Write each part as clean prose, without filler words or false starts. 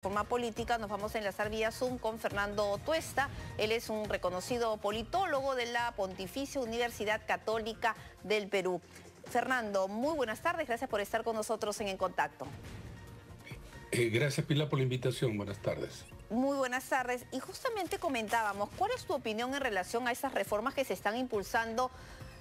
Forma política, nos vamos a enlazar vía Zoom con Fernando Tuesta. Él es un reconocido politólogo de la Pontificia Universidad Católica del Perú. Fernando, muy buenas tardes, gracias por estar con nosotros en Contacto. Gracias, Pilar, por la invitación. Buenas tardes. Muy buenas tardes. Y justamente comentábamos, ¿cuál es tu opinión en relación a esas reformas que se están impulsando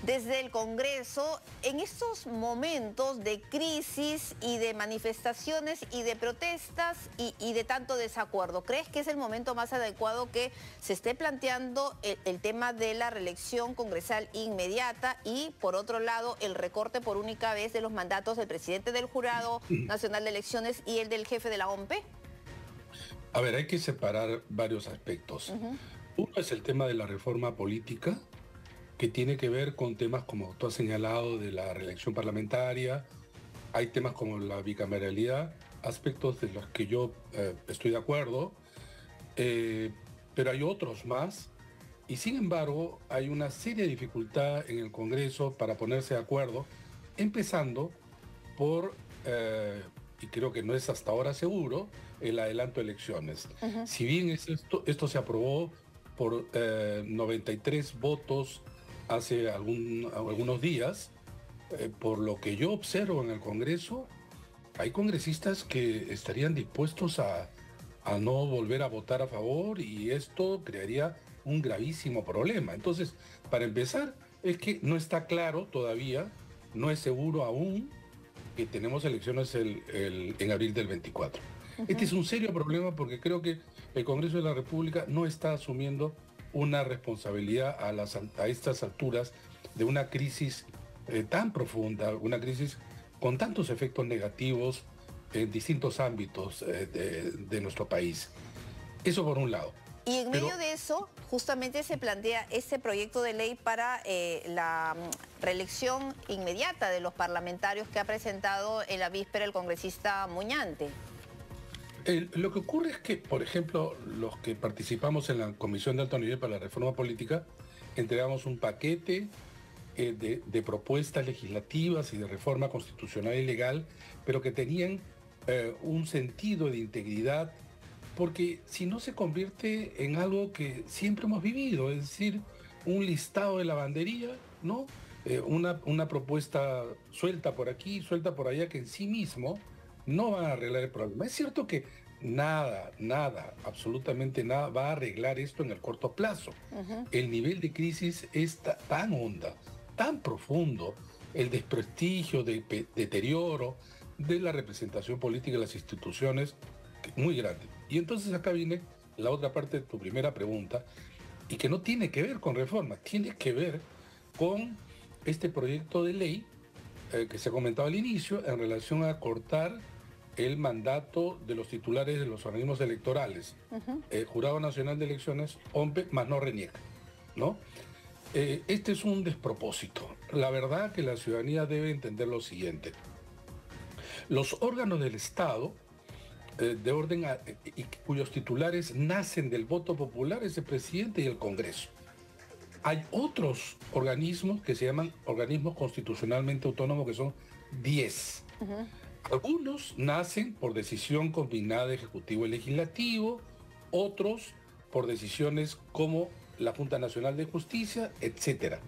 desde el Congreso en estos momentos de crisis y de manifestaciones y de protestas y de tanto desacuerdo? ¿Crees que es el momento más adecuado que se esté planteando el tema de la reelección congresal inmediata y, por otro lado, el recorte por única vez de los mandatos del presidente del Jurado Nacional de Elecciones y el del jefe de la OMP? A ver, hay que separar varios aspectos. Uno es el tema de la reforma política, que tiene que ver con temas como tú has señalado de la reelección parlamentaria. Hay temas como la bicameralidad, aspectos de los que yo estoy de acuerdo, pero hay otros más, y sin embargo hay una seria dificultad en el Congreso para ponerse de acuerdo, empezando por, y creo que no es hasta ahora seguro, el adelanto de elecciones. Si bien esto se aprobó por 93 votos hace algunos días, por lo que yo observo en el Congreso, hay congresistas que estarían dispuestos a no volver a votar a favor, y esto crearía un gravísimo problema. Entonces, para empezar, es que no está claro todavía, no es seguro aún que tenemos elecciones en abril del 24. Este es un serio problema porque creo que el Congreso de la República no está asumiendo una responsabilidad a estas alturas de una crisis tan profunda, una crisis con tantos efectos negativos en distintos ámbitos de nuestro país. Eso por un lado. Y en medio de eso, justamente se plantea este proyecto de ley para la reelección inmediata de los parlamentarios que ha presentado en la víspera el congresista Muñante. Lo que ocurre es que, por ejemplo, los que participamos en la Comisión de Alto Nivel para la Reforma Política, entregamos un paquete de propuestas legislativas y de reforma constitucional y legal, pero que tenían un sentido de integridad, porque si no se convierte en algo que siempre hemos vivido, es decir, un listado de lavandería, ¿no? Una propuesta suelta por aquí, suelta por allá, que en sí mismo no van a arreglar el problema. Es cierto que nada, absolutamente nada va a arreglar esto en el corto plazo. El nivel de crisis es tan honda, tan profundo, el desprestigio, del deterioro de la representación política de las instituciones, muy grande. Y entonces acá viene la otra parte de tu primera pregunta, y que no tiene que ver con reforma, tiene que ver con este proyecto de ley que se ha comentado al inicio en relación a cortar el mandato de los titulares de los organismos electorales, Jurado Nacional de Elecciones, OMP, más no reniega, ¿no? Este es un despropósito. La verdad que la ciudadanía debe entender lo siguiente. Los órganos del Estado, de orden y cuyos titulares nacen del voto popular, es el presidente y el Congreso. Hay otros organismos que se llaman organismos constitucionalmente autónomos, que son 10. Algunos nacen por decisión combinada de Ejecutivo y Legislativo, otros por decisiones como la Junta Nacional de Justicia, etc.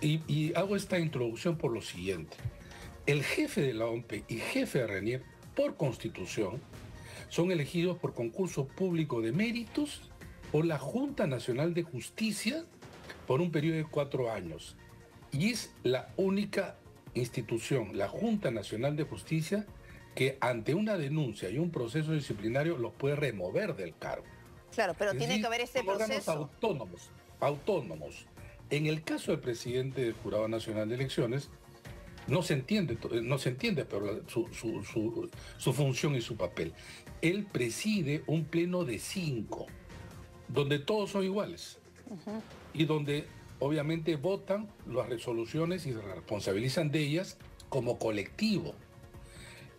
Y hago esta introducción por lo siguiente. El jefe de la OMP y jefe de RENIEC, por Constitución, son elegidos por concurso público de méritos por la Junta Nacional de Justicia por un periodo de 4 años. Y es la única institución, la Junta Nacional de Justicia, que ante una denuncia y un proceso disciplinario los puede remover del cargo. Claro, pero tiene que haber este proceso. Autónomos. En el caso del presidente del Jurado Nacional de Elecciones, no se entiende, pero su función y su papel. Él preside un pleno de 5, donde todos son iguales, y donde obviamente votan las resoluciones y se responsabilizan de ellas como colectivo.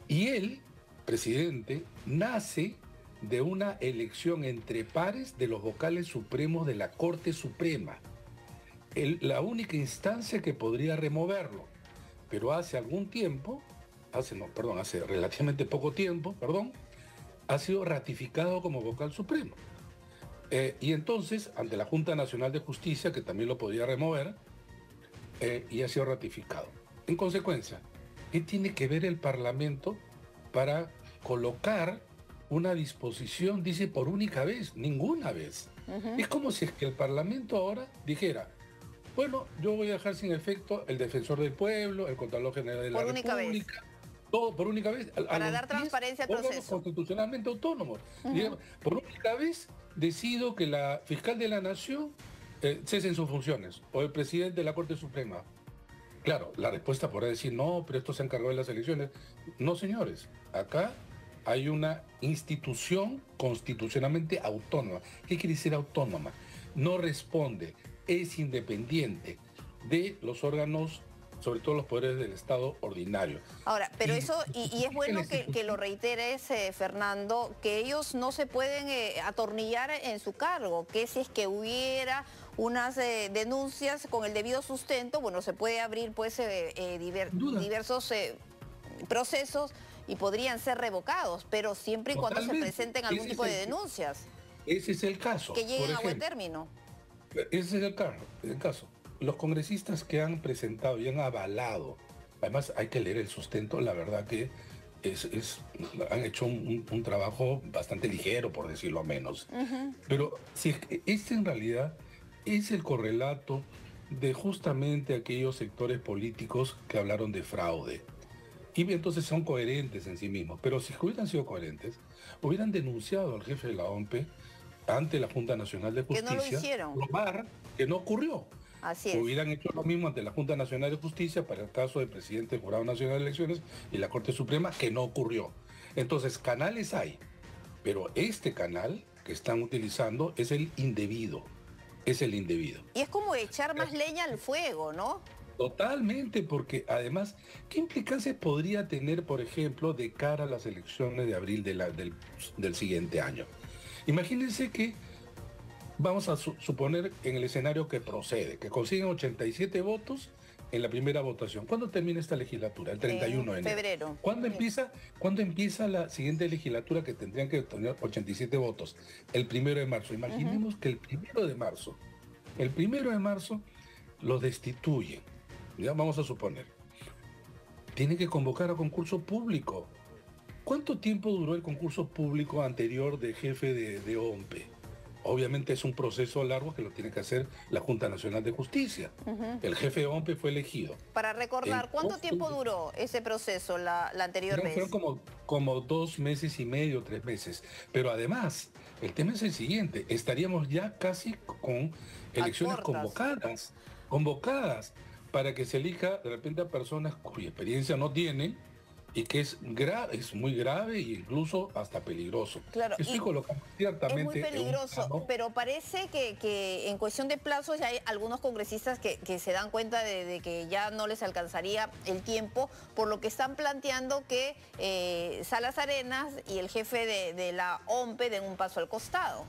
Y él, presidente, nace de una elección entre pares de los vocales supremos de la Corte Suprema. La única instancia que podría removerlo. Pero hace relativamente poco tiempo, ha sido ratificado como vocal supremo. Y entonces, ante la Junta Nacional de Justicia, que también lo podía remover, y ha sido ratificado. En consecuencia, ¿qué tiene que ver el Parlamento para colocar una disposición, dice, por única vez? Ninguna vez. Es como si es que el Parlamento ahora dijera, bueno, yo voy a dejar sin efecto el Defensor del Pueblo, el Contralor General de la República, todo por única vez. Para dar transparencia al proceso. Constitucionalmente autónomos. Digamos, por única vez decido que la fiscal de la Nación cese en sus funciones, o el presidente de la Corte Suprema. Claro, la respuesta podrá decir, no, pero esto se encargó de las elecciones. No, señores, acá hay una institución constitucionalmente autónoma. ¿Qué quiere decir autónoma? No responde, es independiente de los órganos, sobre todo los poderes del Estado ordinario. Ahora, pero eso, y es bueno que lo reiteres, Fernando, que ellos no se pueden atornillar en su cargo, que si es que hubiera unas denuncias con el debido sustento, bueno, se puede abrir pues diversos procesos y podrían ser revocados, pero siempre y cuando se presenten algún tipo de denuncias. Ese es el caso. Que lleguen a buen término. Ese es el caso. Los congresistas que han presentado y han avalado, además hay que leer el sustento, la verdad que han hecho un trabajo bastante ligero, por decirlo menos. Pero si este en realidad es el correlato de justamente aquellos sectores políticos que hablaron de fraude. Y entonces son coherentes en sí mismos. Pero si hubieran sido coherentes, hubieran denunciado al jefe de la OMP ante la Junta Nacional de Justicia. Que no lo hicieron. Probar que no ocurrió. Así es. Hubieran hecho lo mismo ante la Junta Nacional de Justicia para el caso del presidente del Jurado Nacional de Elecciones y la Corte Suprema, que no ocurrió. Entonces, canales hay, pero este canal que están utilizando es el indebido. Es el indebido. Y es como echar más leña al fuego, ¿no? Totalmente, porque además, ¿qué implicancias podría tener, por ejemplo, de cara a las elecciones de abril del siguiente año? Imagínense que vamos a suponer en el escenario que procede, que consiguen 87 votos en la primera votación. ¿Cuándo termina esta legislatura? El 31 de enero. Febrero. ¿Cuándo empieza la siguiente legislatura que tendrían que tener 87 votos? El 1 de marzo. Imaginemos que el 1 de marzo los destituyen. Ya vamos a suponer. Tienen que convocar a concurso público. ¿Cuánto tiempo duró el concurso público anterior de jefe de OMP? Obviamente es un proceso largo que lo tiene que hacer la Junta Nacional de Justicia. El jefe de OMP fue elegido. Para recordar, ¿cuánto tiempo duró ese proceso la anterior vez? Fueron como 2 meses y medio, 3 meses. Pero además, el tema es el siguiente. Estaríamos ya casi con elecciones convocadas para que se elija de repente a personas cuya experiencia no tienen y que es muy grave e incluso hasta peligroso. Claro, estoy colocando ciertamente... Es muy peligroso, pero parece que en cuestión de plazos ya hay algunos congresistas que se dan cuenta de que ya no les alcanzaría el tiempo, por lo que están planteando que Salas Arenas y el jefe de la OMP den un paso al costado.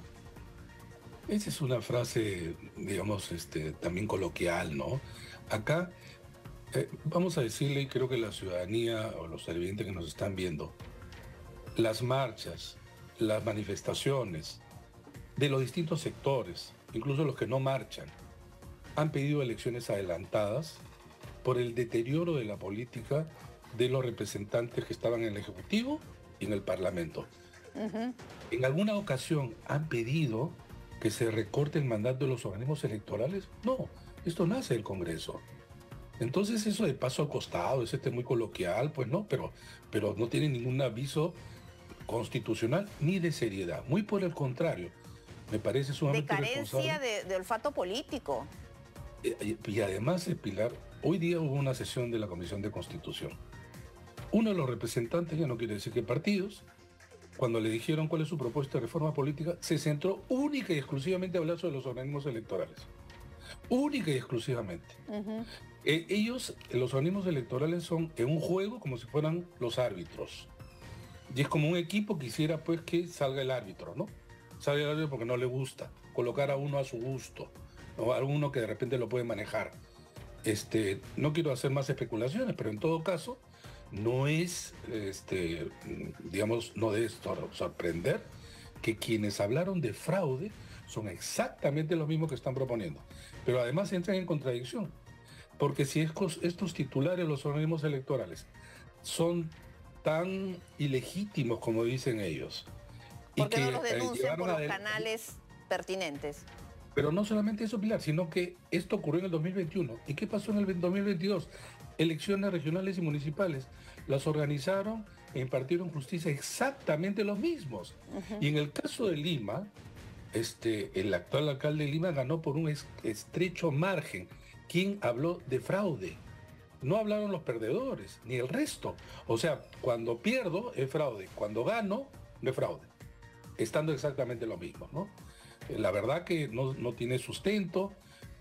Esa es una frase, digamos, también coloquial, ¿no? Acá... vamos a decirle, y creo que la ciudadanía o los televidentes que nos están viendo, las marchas, las manifestaciones de los distintos sectores, incluso los que no marchan, han pedido elecciones adelantadas por el deterioro de la política de los representantes que estaban en el Ejecutivo y en el Parlamento. En alguna ocasión han pedido que se recorte el mandato de los organismos electorales. No, esto nace del Congreso. Entonces eso de paso al costado, es muy coloquial, pues no, pero no tiene ningún aviso constitucional ni de seriedad. Muy por el contrario, me parece sumamente irresponsable. De carencia de olfato político. Y además, Pilar, hoy día hubo una sesión de la Comisión de Constitución. Uno de los representantes, ya no quiere decir qué partidos, cuando le dijeron cuál es su propuesta de reforma política, se centró única y exclusivamente a hablar sobre los organismos electorales. Única y exclusivamente. Ellos, los organismos electorales, son en un juego como si fueran los árbitros. Y es como un equipo que quisiera pues que salga el árbitro, ¿no? Salga el árbitro porque no le gusta. Colocar a uno a su gusto, o a uno que de repente lo puede manejar. No quiero hacer más especulaciones, pero en todo caso, No es, digamos, no debe sorprender que quienes hablaron de fraude son exactamente los mismos que están proponiendo. Pero además entran en contradicción, porque si estos titulares, los organismos electorales, son tan ilegítimos como dicen ellos, y ¿Por qué no que los denuncian por los adelante. canales pertinentes? Pero no solamente eso, Pilar, sino que esto ocurrió en el 2021. ¿Y qué pasó en el 2022? Elecciones regionales y municipales. Las organizaron e impartieron justicia exactamente los mismos. Y en el caso de Lima, el actual alcalde de Lima ganó por un estrecho margen. ¿Quién habló de fraude? No hablaron los perdedores, ni el resto. O sea, cuando pierdo es fraude, cuando gano no es fraude. Estando exactamente lo mismo, ¿no? La verdad que no tiene sustento,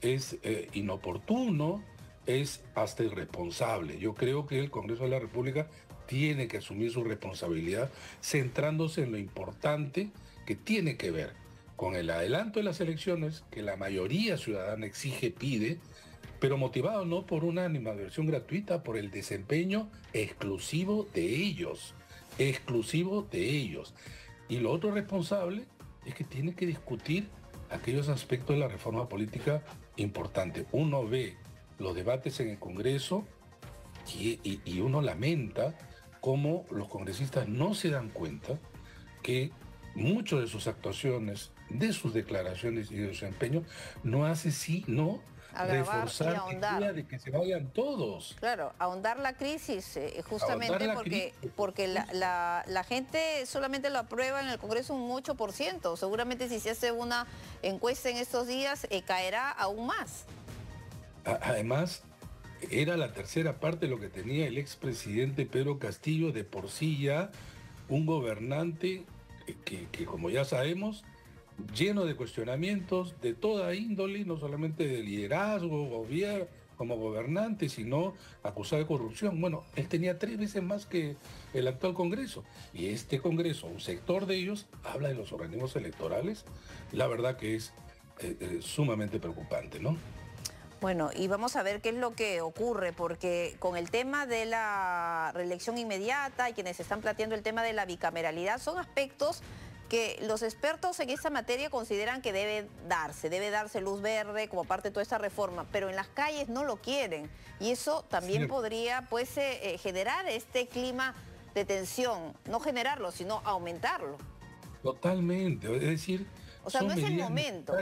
es inoportuno, es hasta irresponsable. Yo creo que el Congreso de la República tiene que asumir su responsabilidad centrándose en lo importante que tiene que ver con el adelanto de las elecciones que la mayoría ciudadana exige, pide, pero motivado no por una animadversión gratuita, por el desempeño exclusivo de ellos, exclusivo de ellos. Y lo otro responsable es que tiene que discutir aquellos aspectos de la reforma política importantes. Uno ve los debates en el Congreso y uno lamenta cómo los congresistas no se dan cuenta que muchas de sus actuaciones, de sus declaraciones y de su empeño no hace sino reforzar la idea de que se vayan todos. Claro, ahondar la crisis, justamente porque la gente solamente lo aprueba en el Congreso un 8%. Seguramente si se hace una encuesta en estos días, caerá aún más. Además, era la tercera parte de lo que tenía el expresidente Pedro Castillo, de por sí ya un gobernante que como ya sabemos, lleno de cuestionamientos de toda índole, no solamente de liderazgo, gobierno, como gobernante, sino acusado de corrupción. Bueno, él tenía 3 veces más que el actual Congreso. Y este Congreso, un sector de ellos, habla de los organismos electorales. La verdad que es sumamente preocupante, ¿no? Bueno, y vamos a ver qué es lo que ocurre, porque con el tema de la reelección inmediata y quienes están planteando el tema de la bicameralidad, son aspectos que los expertos en esta materia consideran que debe darse luz verde como parte de toda esta reforma, pero en las calles no lo quieren. Y eso también podría pues generar este clima de tensión, no generarlo, sino aumentarlo. Totalmente, es decir, o sea, no es el momento.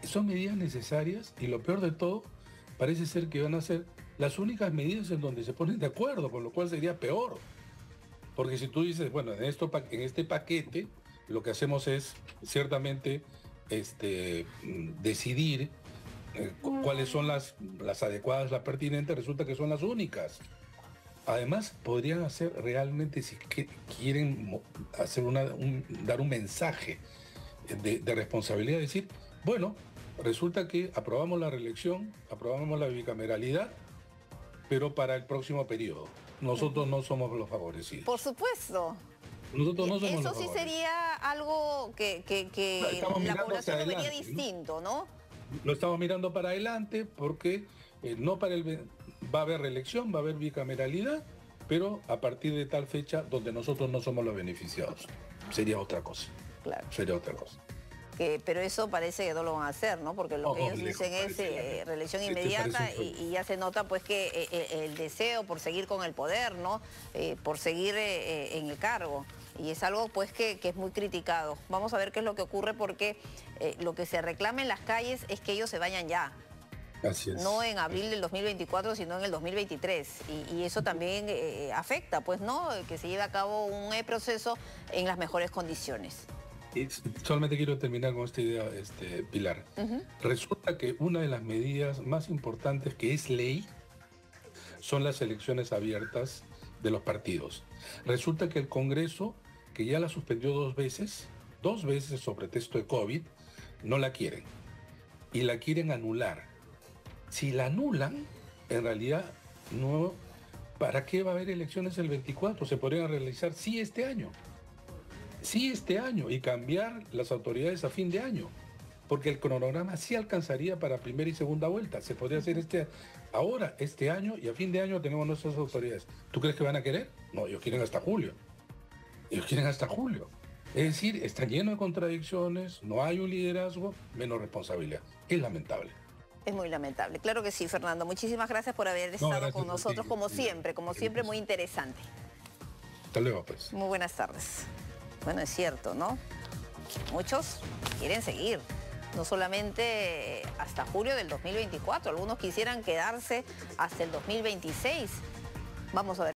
Son medidas necesarias y lo peor de todo, parece ser que van a ser las únicas medidas en donde se ponen de acuerdo, con lo cual sería peor. Porque si tú dices, bueno, en este paquete lo que hacemos es ciertamente decidir cuáles son las adecuadas, las pertinentes, resulta que son las únicas. Además, podrían hacer realmente, si quieren hacer dar un mensaje de responsabilidad, decir, bueno, resulta que aprobamos la reelección, aprobamos la bicameralidad, pero para el próximo periodo. Nosotros no somos los favorecidos. Por supuesto. Nosotros no somos Eso sí sería algo que la población lo vería distinto, ¿no? Lo estamos mirando para adelante porque va a haber reelección, va a haber bicameralidad, pero a partir de tal fecha donde nosotros no somos los beneficiados. Sería otra cosa. Claro. Sería otra cosa. Pero eso parece que no lo van a hacer, ¿no? Porque lo que ellos dicen es reelección inmediata y ya se nota pues que el deseo por seguir con el poder, ¿no? Por seguir en el cargo. Y es algo pues que es muy criticado. Vamos a ver qué es lo que ocurre porque lo que se reclama en las calles es que ellos se vayan ya. Así es. No en abril del 2024, sino en el 2023. Y eso también afecta, pues, ¿no? Que se lleve a cabo un proceso en las mejores condiciones. Solamente quiero terminar con esta idea, Pilar. Resulta que una de las medidas más importantes que es ley son las elecciones abiertas de los partidos. Resulta que el Congreso, que ya la suspendió 2 veces sobre pretexto de COVID, no la quieren. Y la quieren anular. Si la anulan, en realidad, no, ¿para qué va a haber elecciones el 24? Se podrían realizar este año. Sí, este año, y cambiar las autoridades a fin de año. porque el cronograma sí alcanzaría para primera y segunda vuelta. Se podría hacer este año, y a fin de año tenemos nuestras autoridades. ¿Tú crees que van a querer? No, ellos quieren hasta julio. Ellos quieren hasta julio. Es decir, está lleno de contradicciones, no hay un liderazgo, menos responsabilidad. Es lamentable. Es muy lamentable. Claro que sí, Fernando. Muchísimas gracias por haber estado con nosotros, como siempre, muy interesante. Hasta luego, pues. Muy buenas tardes. Bueno, es cierto, ¿no? Muchos quieren seguir, no solamente hasta julio del 2024, algunos quisieran quedarse hasta el 2026. Vamos a ver.